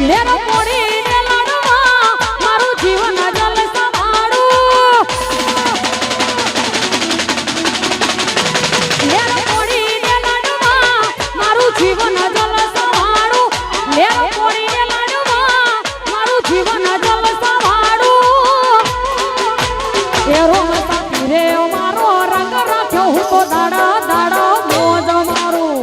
લેરો પોડીને લાડવા મારું જીવન જલ સંભાળું લેરો પોડીને લાડવા મારું જીવન જલ સંભાળું લેરો પોડીને લાડવા મારું જીવન જલ સંભાળું એરો મસાકી રે મારો રંગ રાખ્યો હું તો દાડા દાડા મોજ મારું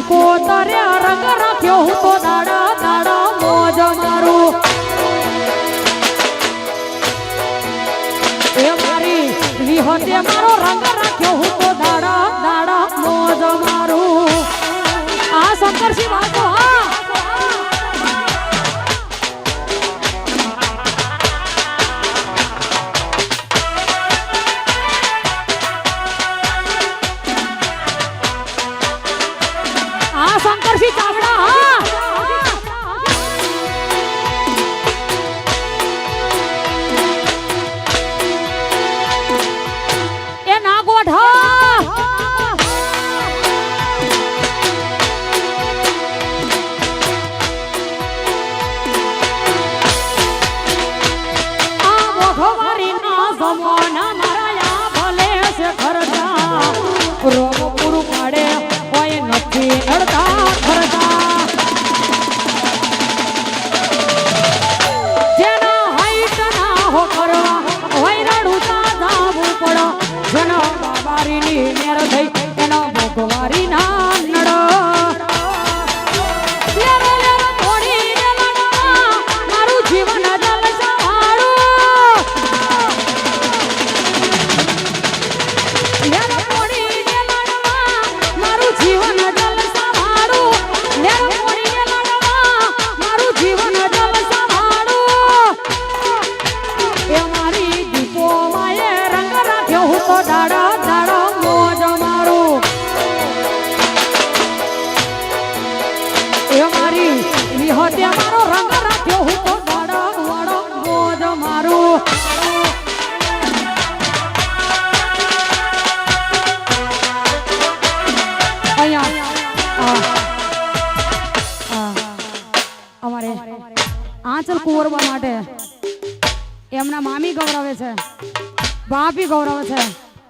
કોતર્યા રંગ રાખ્યો હું તો દાડા દાડા મોજ મારું એ મારી વિહતે મારો રંગ રાખ્યો હું તો દાડા દાડા મોજ મારું આ શંકરસિંહ વાતો શંકરસિંહ ચાવડા એ નાગોઠ આ મોઘવારી ના જમાના મારા ભલે છે ખર્ચા રોગ પૂરું પાડે કોઈ નથી નડતા ખર્ચા જેના હાઈટ ના હો કરવા હોય રડુતા ધામું પડો જેના બાબારીની મેર થઈ એના મોઘવારી ના નડો લેરો લેરો થોડીને લડવા મારું જીવન જલ સંભાળું લેરો થોડીને લડવા મારું જીવન જલ સંભાળું લેરો થોડીને લડવા મારું જીવન જલ સંભાળું એ મારી દીપો માએ રંગ રાખ્યો હું તો દાડા દાડા મોજ મારું એ મારી વિહતે મારો રંગ રાખ્યો હું તો દાડા દાડા મોજ મારું અમારે આંચલ કુંવરબા માટે એમના મામી ગૌરવે છે ભાભી ગૌરવે છે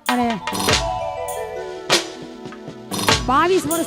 અને 22 વર્ષ